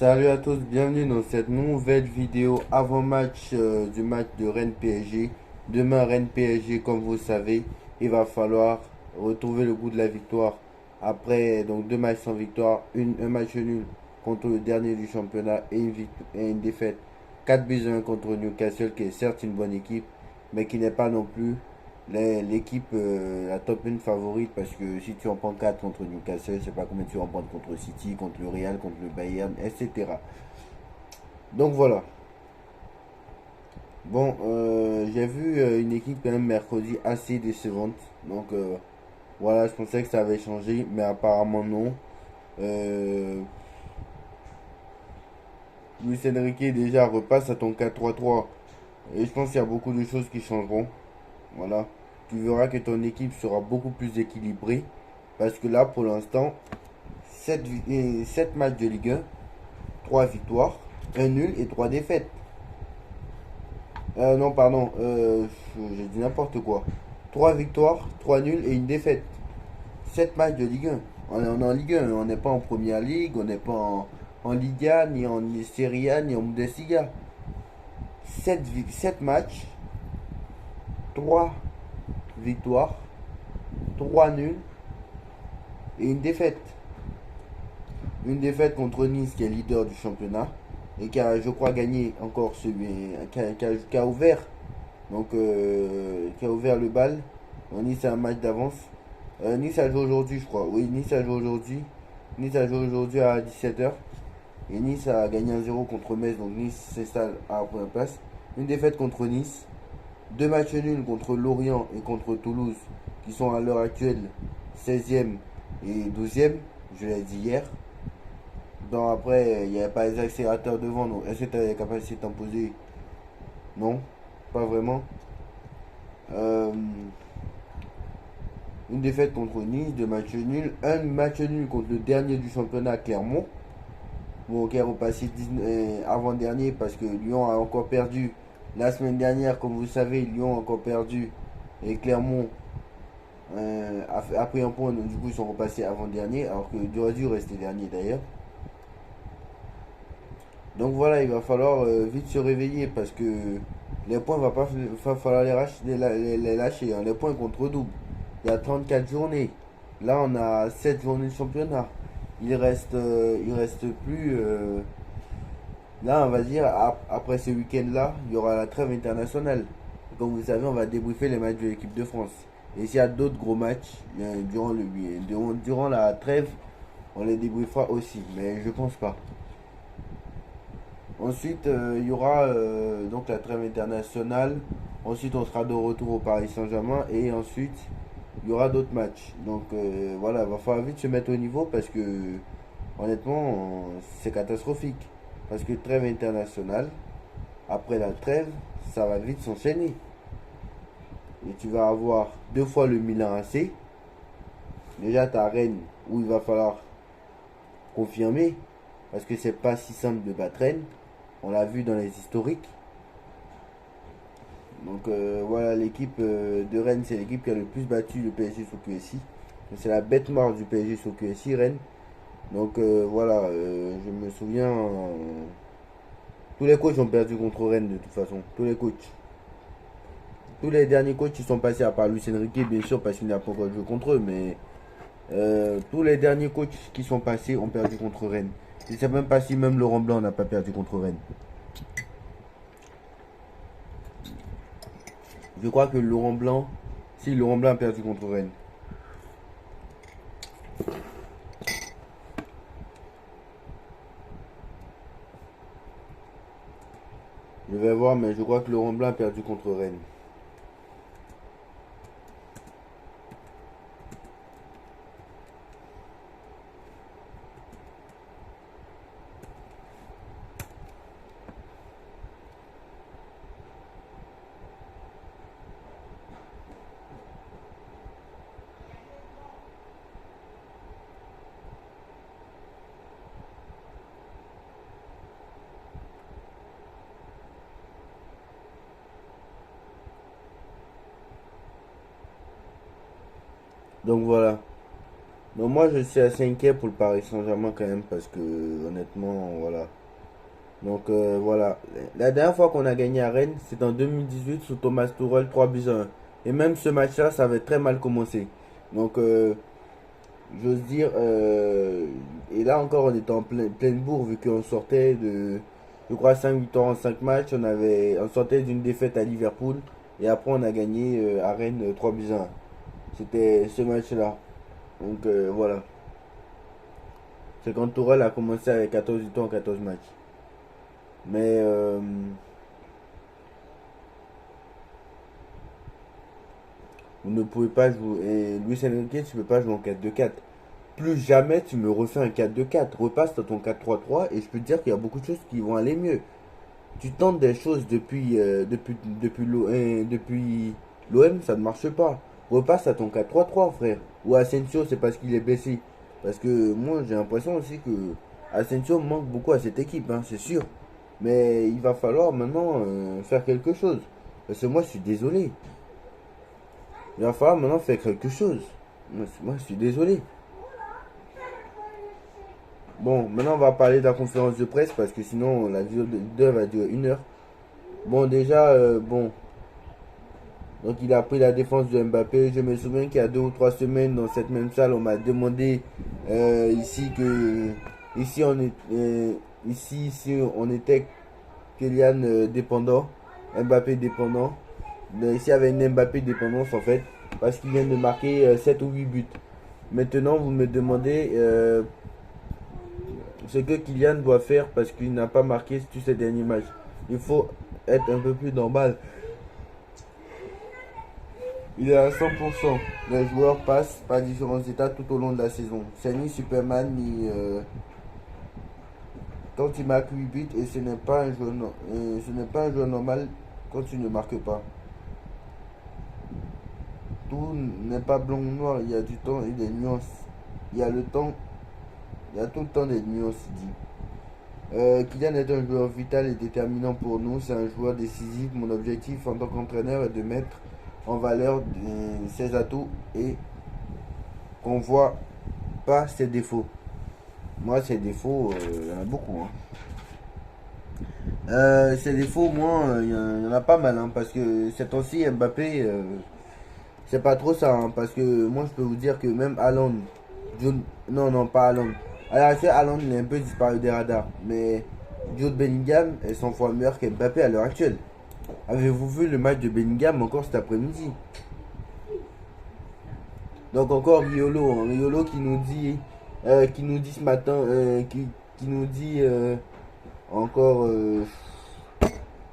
Salut à tous, bienvenue dans cette nouvelle vidéo avant-match du match de Rennes PSG. Demain Rennes PSG, comme vous le savez, il va falloir retrouver le goût de la victoire après donc deux matchs sans victoire, un match nul contre le dernier du championnat et une défaite 4 buts à 1 contre Newcastle, qui est certes une bonne équipe mais qui n'est pas non plus l'équipe la top 1 favorite, parce que si tu en prends 4 contre Newcastle, je sais pas combien tu en prends contre City, contre le Real, contre le Bayern, etc. Donc voilà. Bon, j'ai vu une équipe quand même mercredi assez décevante. Donc voilà, je pensais que ça avait changé, mais apparemment non. Euh, Luis Enrique déjà repasse à ton 4-3-3. Et je pense qu'il y a beaucoup de choses qui changeront. Voilà. Tu verras que ton équipe sera beaucoup plus équilibrée. Parce que là, pour l'instant, 7 matchs de Ligue 1, 3 victoires, un nul et 3 défaites. Non, pardon, j'ai dit n'importe quoi. 3 victoires, 3 nuls et une défaite. 7 matchs de Ligue 1. On est en Ligue 1, on n'est pas en Première Ligue, on n'est pas en Liga, ni en Serie A, ni en Bundesliga. 7 matchs, 3 victoires, 3 nuls et une défaite. Une défaite contre Nice, qui est leader du championnat et qui a, je crois, gagné encore celui qui a ouvert, donc qui a ouvert le bal. Nice a un match d'avance. Nice a joué aujourd'hui, je crois. Oui, Nice a joué aujourd'hui. Nice a joué aujourd'hui à 17h. Et Nice a gagné 1-0 contre Metz, donc Nice s'installe à la première place. Une défaite contre Nice. Deux matchs nuls contre Lorient et contre Toulouse, qui sont à l'heure actuelle 16e et 12e. Je l'ai dit hier. Donc après, il n'y avait pas les accélérateurs devant. Donc est-ce que tu as la capacité de t'imposer? Non, pas vraiment. Euh, une défaite contre Nice, deux matchs nuls. Un match nul contre le dernier du championnat, Clermont. Bon, qui est repassé avant-dernier, parce que Lyon a encore perdu la semaine dernière. Comme vous savez, Lyon a encore perdu. Et Clermont a pris un point. Donc du coup, ils sont repassés avant-dernier. Alors que j'aurais dû rester dernier d'ailleurs. Donc voilà, il va falloir vite se réveiller, parce que les points, va pas va falloir les lâcher, hein. Les points contre double. Il y a 34 journées. Là, on a 7 journées de championnat. Il reste plus. Là, on va dire, après ce week-end-là, il y aura la trêve internationale. Comme vous savez, on va débriefer les matchs de l'équipe de France. Et s'il y a d'autres gros matchs durant la trêve, on les débriefera aussi. Mais je pense pas. Ensuite, il y aura donc la trêve internationale. Ensuite, on sera de retour au Paris Saint-Germain. Et ensuite, il y aura d'autres matchs. Donc voilà, il va falloir vite se mettre au niveau, parce que honnêtement, c'est catastrophique. Parce que trêve internationale, après la trêve, ça va vite s'enchaîner. Et tu vas avoir deux fois le Milan AC. Déjà, ta Rennes, où il va falloir confirmer. Parce que c'est pas si simple de battre Rennes. On l'a vu dans les historiques. Donc voilà, l'équipe de Rennes, c'est l'équipe qui a le plus battu le PSG sur QSI. C'est la bête noire du PSG sur QSI, Rennes. Donc voilà, je me souviens, tous les coachs ont perdu contre Rennes de toute façon. Tous les coachs. Tous les derniers coachs qui sont passés, à part Luis Enrique, bien sûr, parce qu'il n'a pas encore joué contre eux, mais tous les derniers coachs qui sont passés ont perdu contre Rennes. Je ne sais même pas si même Laurent Blanc n'a pas perdu contre Rennes. Je crois que Laurent Blanc, si Laurent Blanc a perdu contre Rennes. Je vais voir, mais je crois que Laurent Blanc a perdu contre Rennes. Donc voilà. Donc moi je suis assez inquiet pour le Paris Saint-Germain quand même parce que honnêtement voilà. Donc voilà. La dernière fois qu'on a gagné à Rennes, c'est en 2018 sous Thomas Tuchel 3-1. Et même ce match-là, ça avait très mal commencé. Donc j'ose dire, et là encore on était en pleine bourre vu qu'on sortait de, je crois, 5 victoires en 5 matchs. On sortait d'une défaite à Liverpool et après on a gagné à Rennes 3-1. C'était ce match-là. Donc voilà. C'est quand Tourelle a commencé avec 14 victoires en 14 matchs. Mais vous ne pouvez pas jouer. Et Luis Enrique, tu ne peux pas jouer en 4-2-4. Plus jamais tu me refais un 4-2-4. Repasse dans ton 4-3-3 et je peux te dire qu'il y a beaucoup de choses qui vont aller mieux. Tu tentes des choses depuis l'OM, ça ne marche pas. Repasse à ton 4-3-3, frère. Ou Asensio, c'est parce qu'il est blessé. Parce que moi, j'ai l'impression aussi que Asensio manque beaucoup à cette équipe, hein, c'est sûr. Mais il va falloir maintenant faire quelque chose. Parce que moi, je suis désolé. Il va falloir maintenant faire quelque chose. Moi, je suis désolé. Bon, maintenant, on va parler de la conférence de presse parce que sinon, la vidéo va durer 1 heure. Bon, déjà, bon, donc il a pris la défense de Mbappé. Je me souviens qu'il y a 2 ou 3 semaines dans cette même salle, on m'a demandé ici que ici on est ici on était Kylian dépendant, Mbappé dépendant. Mais ici il y avait une Mbappé dépendance en fait parce qu'il vient de marquer 7 ou 8 buts. Maintenant vous me demandez ce que Kylian doit faire parce qu'il n'a pas marqué tous ces derniers matchs. Il faut être un peu plus normal. Il est à 100%. Les joueurs passent par différents états tout au long de la saison. C'est ni Superman ni quand il marque 8 buts et ce n'est pas un joueur ce n'est pas un joueur normal quand tu ne marques pas. Tout n'est pas blanc ou noir, il y a du temps et des nuances. Il y a le temps, il y a tout le temps des nuances, il dit. Kylian est un joueur vital et déterminant pour nous, c'est un joueur décisif. Mon objectif en tant qu'entraîneur est de mettre en valeur ses atouts et qu'on voit pas ses défauts. Moi, ses défauts, il y en a beaucoup. Hein. Ses défauts, moi, il y en a pas mal. Hein, parce que ces temps-ci, Mbappé, c'est pas trop ça. Hein, parce que moi, je peux vous dire que même Haaland, non, non, pas Haaland. Alors, c'est Haaland, il est un peu disparu des radars. Mais Jude Bellingham est 100 fois meilleur qu'Mbappé à l'heure actuelle. Avez-vous vu le match de Bellingham encore cet après-midi? Donc encore Riolo, hein, Riolo qui nous dit ce matin, qui nous dit encore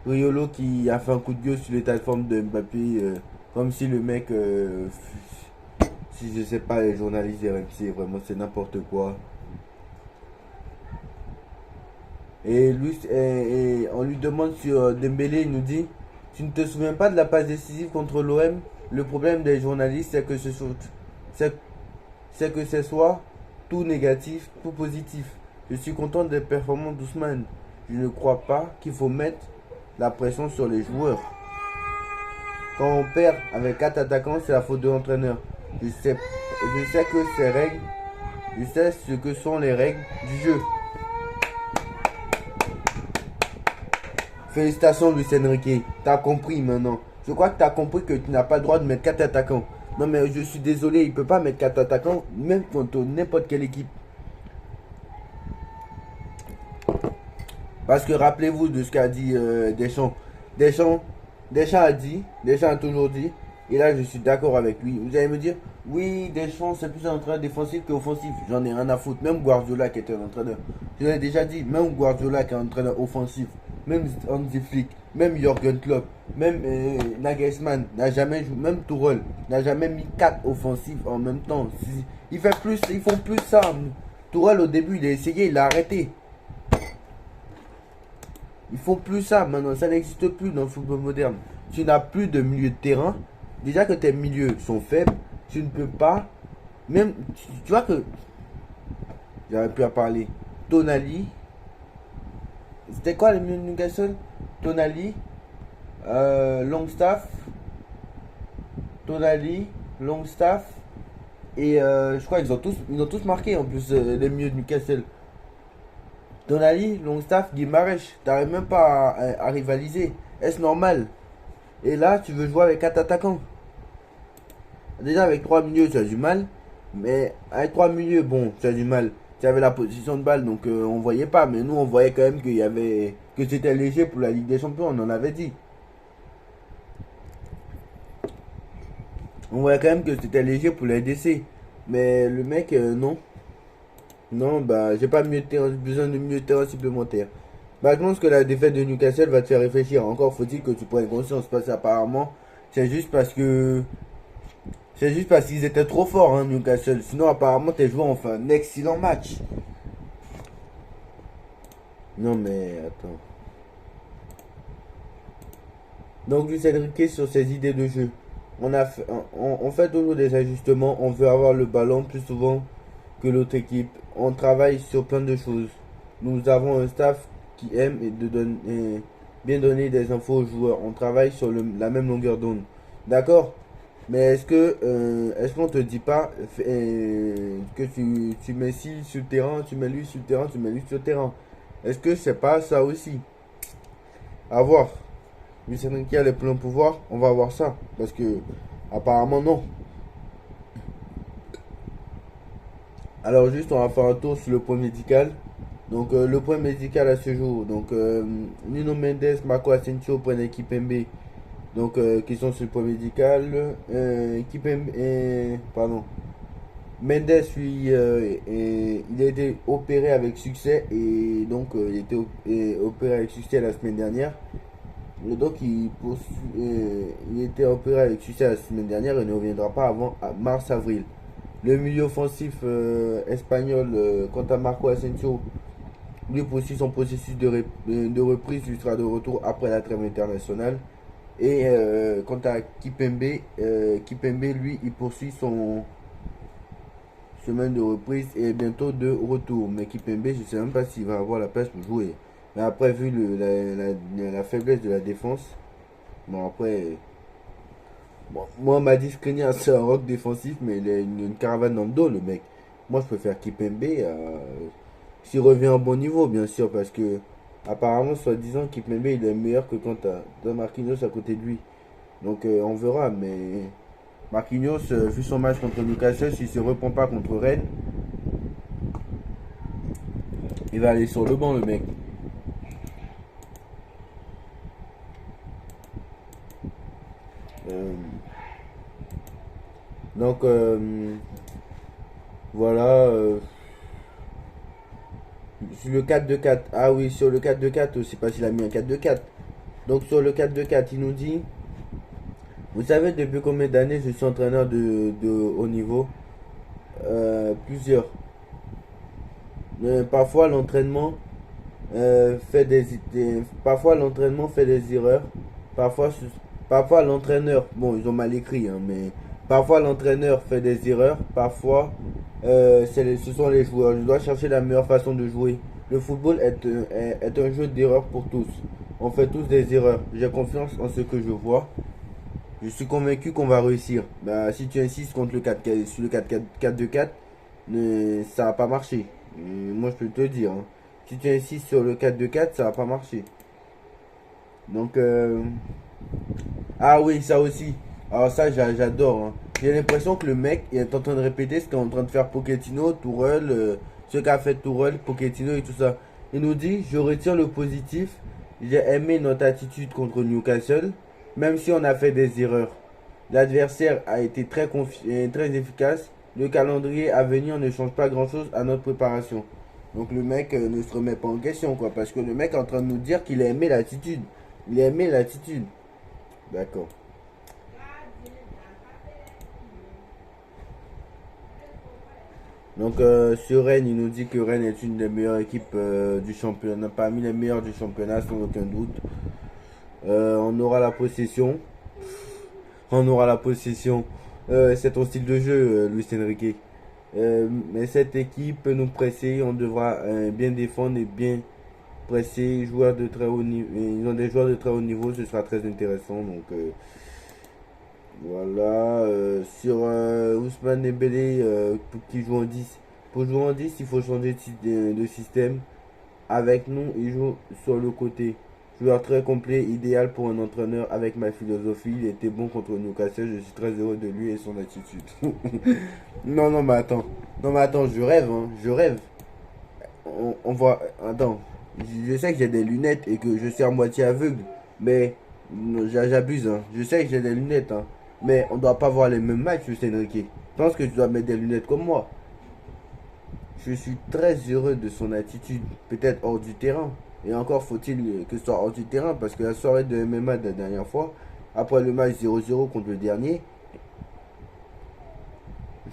Riolo qui a fait un coup de gueule sur l'état de forme de Mbappé, comme si le mec, si je sais pas, les journalistes des RMC, vraiment c'est n'importe quoi. Et lui, et on lui demande sur Dembélé, il nous dit, tu ne te souviens pas de la passe décisive contre l'OM? Le problème des journalistes, c'est c'est que ce soit tout négatif, tout positif. Je suis content des performances d'Ousmane. Je ne crois pas qu'il faut mettre la pression sur les joueurs. Quand on perd avec 4 attaquants, c'est la faute de l'entraîneur. Je sais que ces règles, je sais ce que sont les règles du jeu. Félicitations Luis Enrique, t'as compris maintenant. Je crois que t'as compris que tu n'as pas le droit de mettre 4 attaquants. Non mais je suis désolé, il peut pas mettre 4 attaquants, même contre n'importe quelle équipe. Parce que rappelez-vous de ce qu'a dit Deschamps. Deschamps. Deschamps a toujours dit, et là je suis d'accord avec lui. Vous allez me dire, oui, Deschamps c'est plus un entraîneur défensif qu'offensif. J'en ai rien à foutre. Même Guardiola qui était un entraîneur. Je l'ai déjà dit, même Guardiola qui est un entraîneur offensif. Même Hansi Flick, même Jürgen Klopp, même Nagelsmann n'a jamais joué, même Tuchel n'a jamais mis 4 offensifs en même temps. Ils font plus ça. Tuchel au début il a essayé, il a arrêté. Ils font plus ça maintenant, ça n'existe plus dans le football moderne. Tu n'as plus de milieu de terrain. Déjà que tes milieux sont faibles, tu ne peux pas. Même, tu vois que. J'aurais pu en parler. Tonali. C'était quoi les milieux de Newcastle? Tonali. Longstaff. Tonali. Longstaff. Et je crois qu'ils ont tous marqué en plus les milieux de Newcastle. Tonali, Longstaff, Guimarães, t'arrives même pas à rivaliser. Est-ce normal? Et là, tu veux jouer avec 4 attaquants. Déjà, avec 3 milieux, tu as du mal. Mais avec 3 milieux, bon, tu as du mal. Tu avais la position de balle, donc on voyait pas. Mais nous, on voyait quand même que c'était léger pour la Ligue des Champions, on en avait dit. On voyait quand même que c'était léger pour la DC. Mais le mec, non. Non, bah, j'ai pas besoin de mieux de terrain supplémentaire. Bah, je pense que la défaite de Newcastle va te faire réfléchir. Encore faut-il que tu prennes conscience. Parce qu'apparemment, c'est juste parce que. C'est juste parce qu'ils étaient trop forts, hein, Newcastle. Sinon, apparemment, tes joueurs ont fait un excellent match. Non, mais attends. Donc, Luis Enrique sur ses idées de jeu. On fait toujours des ajustements. On veut avoir le ballon plus souvent que l'autre équipe. On travaille sur plein de choses. Nous avons un staff qui aime bien donner des infos aux joueurs. On travaille sur la même longueur d'onde. D'accord? Mais est-ce qu'on te dit pas que tu mets ci sur le terrain, tu mets lui sur le terrain, tu mets lui sur le terrain? Est-ce que c'est pas ça aussi? À voir. Luis Enrique a les pleins pouvoirs, on va voir ça. Parce que apparemment non. Alors juste on va faire un tour sur le point médical. Donc le point médical à ce jour. Donc Nuno Mendes, Marco Asensio, point d'équipe MB. Donc qui sont sur le point médical. Kimpembe, pardon. Mendes, lui, il a été opéré avec succès et donc il a été opéré avec succès la semaine dernière. Et donc il a été opéré avec succès la semaine dernière et ne reviendra pas avant mars-avril. Le milieu offensif espagnol, quant à Marco Asensio, lui poursuit son processus de reprise, il sera de retour après la trêve internationale. Et quant à Kipembe, lui, il poursuit son semaine de reprise et bientôt de retour. Mais Kipembe, je ne sais même pas s'il va avoir la place pour jouer. Mais après, vu la faiblesse de la défense, bon après, bon, moi on m'a dit Skriniar c'est un rock défensif, mais il a une caravane dans le dos, le mec. Moi je préfère Kipembe s'il revient à un bon niveau, bien sûr, parce que apparemment, soi-disant, Kipembe il est meilleur que quand t'as Marquinhos à côté de lui. Donc on verra, mais Marquinhos, vu son match contre Newcastle, s'il se reprend pas contre Rennes, il va aller sur le banc, le mec. Euh, donc voilà. Sur le 4-2-4. Ah oui, sur le 4-2-4, je sais pas s'il a mis un 4-2-4. Donc sur le 4-2-4, il nous dit, vous savez depuis combien d'années je suis entraîneur de haut niveau? Plusieurs. Parfois l'entraînement parfois l'entraînement fait des erreurs. Parfois, parfois l'entraîneur, bon ils ont mal écrit, hein, mais parfois l'entraîneur fait des erreurs. Parfois ce sont les joueurs. Je dois chercher la meilleure façon de jouer. Le football est un jeu d'erreurs pour tous. On fait tous des erreurs. J'ai confiance en ce que je vois. Je suis convaincu qu'on va réussir. Bah, si tu insistes contre le 4 sur le 4-2-4, ça va pas marcher. Moi, je peux te le dire, hein. Si tu insistes sur le 4-2-4, ça va pas marcher. Donc, ah oui, ça aussi. Alors ça, j'adore, hein. J'ai l'impression que le mec est en train de répéter ce qu'est en train de faire Pochettino, Tourelle, ce qu'a fait Tourelle, Pochettino et tout ça. Il nous dit, je retire le positif. J'ai aimé notre attitude contre Newcastle, même si on a fait des erreurs. L'adversaire a été très efficace. Le calendrier à venir ne change pas grand-chose à notre préparation. Donc le mec ne se remet pas en question, quoi. Parce que le mec est en train de nous dire qu'il a aimé l'attitude. Il a aimé l'attitude. D'accord. Donc sur Rennes, il nous dit que Rennes est une des meilleures équipes du championnat, parmi les meilleures du championnat sans aucun doute. On aura la possession. On aura la possession. C'est ton style de jeu, Luis Enrique. Mais cette équipe peut nous presser. On devra bien défendre et bien presser. Joueurs de très haut niveau. Ils ont des joueurs de très haut niveau. Ce sera très intéressant. Donc Voilà, sur Ousmane Dembélé, qui joue en 10. Pour jouer en 10, il faut changer de système. Avec nous, il joue sur le côté. Joueur très complet, idéal pour un entraîneur avec ma philosophie. Il était bon contre Newcastle, je suis très heureux de lui et son attitude. Non, non, mais attends. Non, mais attends, je rêve, hein, je rêve. On voit. Attends. Je sais que j'ai des lunettes et que je suis à moitié aveugle. Mais j'abuse, hein. Je sais que j'ai des lunettes, hein. Mais on doit pas voir les mêmes matchs, Luis Enrique. Je pense que tu dois mettre des lunettes comme moi. Je suis très heureux de son attitude, peut-être hors du terrain. Et encore faut-il que ce soit hors du terrain, parce que la soirée de MMA de la dernière fois, après le match 0-0 contre le dernier,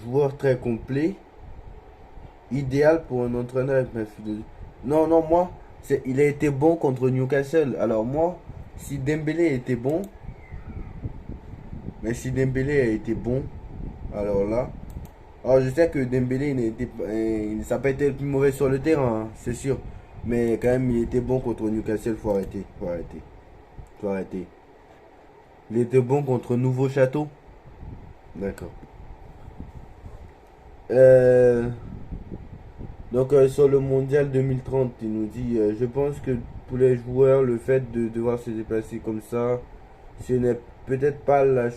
joueur très complet, idéal pour un entraîneur avec ma philosophie. Non, non, moi, il a été bon contre Newcastle. Alors moi, si Dembélé était bon, mais si Dembélé a été bon, alors là, alors je sais que Dembélé, ça n'a pas été le plus mauvais sur le terrain, hein, c'est sûr. Mais quand même, il était bon contre Newcastle, faut arrêter, faut arrêter, faut arrêter. Il était bon contre Nouveau Château. D'accord. Euh, donc sur le mondial 2030, il nous dit, je pense que pour les joueurs, le fait de devoir se déplacer comme ça, ce n'est peut-être pas la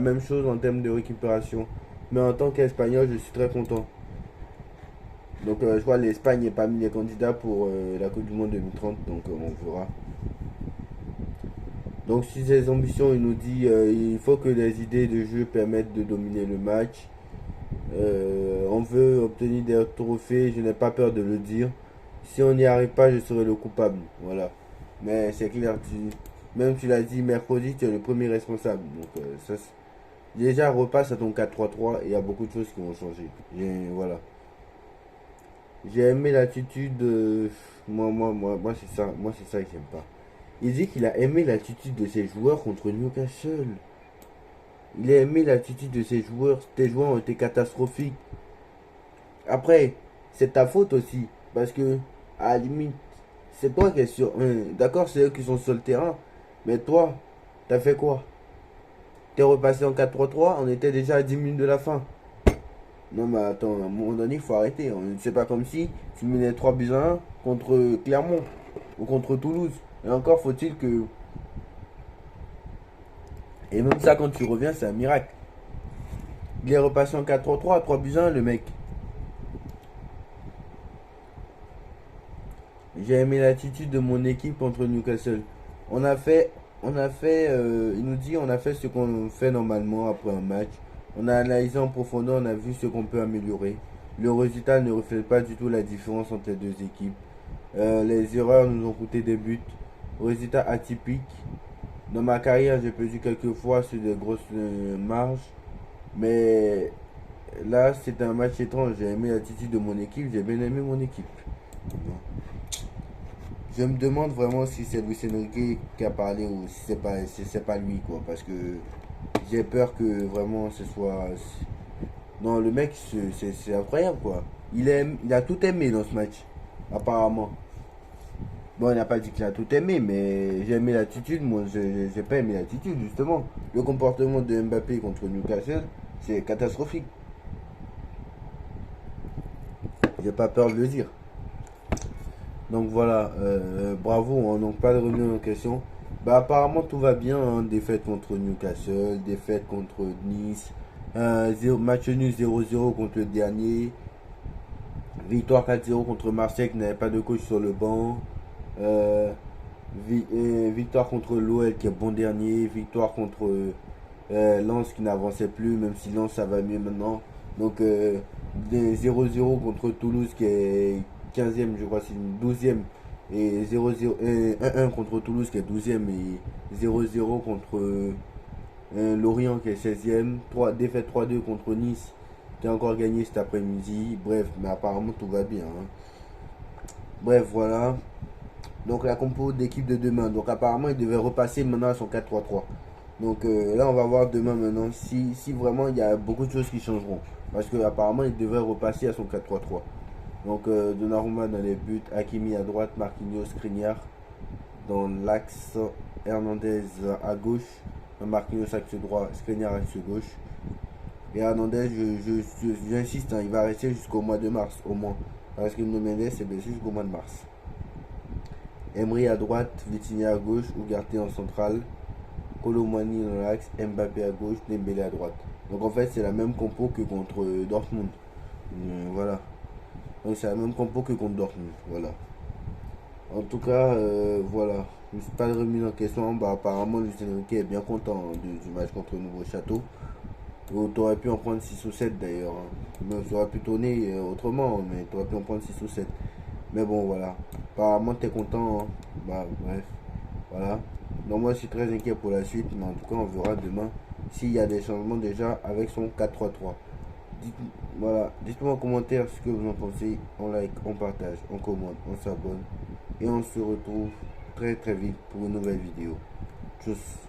même chose en termes de récupération. Mais en tant qu'Espagnol, je suis très content. Donc je vois l'Espagne est parmi les candidats pour la Coupe du Monde 2030, donc on verra. Donc si ses ambitions, il nous dit il faut que les idées de jeu permettent de dominer le match. On veut obtenir des trophées, je n'ai pas peur de le dire. Si on n'y arrive pas, je serai le coupable. Voilà. Mais c'est clair, même tu l'as dit mercredi, tu es le premier responsable. Donc déjà repasse à ton 4-3-3 et il y a beaucoup de choses qui vont changer. Voilà. J'ai aimé l'attitude. Moi c'est ça. Moi, c'est ça que j'aime pas. Il dit qu'il a aimé l'attitude de ses joueurs contre Newcastle. Il a aimé l'attitude de ses joueurs. Tes joueurs ont été catastrophiques. Après, c'est ta faute aussi. Parce que, à la limite, c'est toi qui es sur. D'accord, c'est eux qui sont sur le terrain. Mais toi, t'as fait quoi? T'es repassé en 4-3-3. On était déjà à 10 minutes de la fin. Non, mais attends, à un moment donné, il faut arrêter. C'est pas comme si tu menais 3 buts à 1 contre Clermont ou contre Toulouse. Et encore faut-il que. Et même ça, quand tu reviens, c'est un miracle. Il est repassé en 4-3-3 à 3 buts à 1, le mec. J'ai aimé l'attitude de mon équipe contre Newcastle. Il nous dit, on a fait ce qu'on fait normalement après un match. On a analysé en profondeur, on a vu ce qu'on peut améliorer. Le résultat ne reflète pas du tout la différence entre les deux équipes. Les erreurs nous ont coûté des buts. Résultat atypique. Dans ma carrière, j'ai perdu quelques fois sur des grosses marges. Mais là, c'est un match étrange. J'ai aimé l'attitude de mon équipe. J'ai bien aimé mon équipe. Je me demande vraiment si c'est Luis Enrique qui a parlé ou si c'est pas lui, quoi. Parce que j'ai peur que vraiment ce soit. Non, le mec, c'est incroyable, quoi. Il a tout aimé dans ce match, apparemment. Bon, il n'a pas dit qu'il a tout aimé, mais j'ai aimé l'attitude. Moi, j'ai pas aimé l'attitude, justement. Le comportement de Mbappé contre Newcastle, c'est catastrophique. J'ai pas peur de le dire. Donc voilà, bravo, hein, donc pas de revenir en question. Bah apparemment tout va bien, hein, défaite contre Newcastle, défaite contre Nice, match nul 0-0 contre le dernier, victoire 4-0 contre Marseille qui n'avait pas de coach sur le banc, euh, victoire contre l'OL qui est bon dernier, victoire contre Lens qui n'avançait plus, même si Lens ça va mieux maintenant. Donc 0-0 contre Toulouse qui est 15e, je crois, c'est une 12e. Et 0-0, 1-1 contre Toulouse qui est 12e et 0-0 contre Lorient qui est 16e. Défaite 3-2 contre Nice qui a encore gagné cet après-midi. Bref, mais apparemment tout va bien, hein. Bref, voilà. Donc la compo d'équipe de demain. Donc apparemment il devait repasser maintenant à son 4-3-3. Donc là on va voir demain maintenant si vraiment il y a beaucoup de choses qui changeront. Parce que apparemment il devrait repasser à son 4-3-3. Donc Donnarumma dans les buts, Hakimi à droite, Marquinhos, Skriniar dans l'axe, Hernandez à gauche, Marquinhos axe droit, Skriniar axe gauche. Et Hernandez, j'insiste, hein, il va rester jusqu'au mois de mars au moins. Parce que Nuno Mendes est blessé jusqu'au mois de mars. Emery à droite, Vitinha à gauche, Ugarte en centrale, Colomani dans l'axe, Mbappé à gauche, Dembélé à droite. Donc en fait c'est la même compo que contre Dortmund. Voilà. Donc c'est la même compo que contre Dortmund. Voilà. En tout cas, voilà. Je ne suis pas remis en question. Bah, apparemment, Lucien Riquet est bien content du match contre le Nouveau Château. Tu aurais pu en prendre 6 ou 7 d'ailleurs. Hein. Ça aurait pu tourner autrement, mais tu aurais pu en prendre 6 ou 7. Mais bon, voilà. Apparemment, tu es content. Hein. Bah, bref. Voilà. Donc, moi, je suis très inquiet pour la suite. Mais en tout cas, on verra demain s'il y a des changements déjà avec son 4-3-3. Voilà. Dites-moi en commentaire ce que vous en pensez. On like, on partage, on commente, on s'abonne. Et on se retrouve très très vite pour une nouvelle vidéo. Tchuss.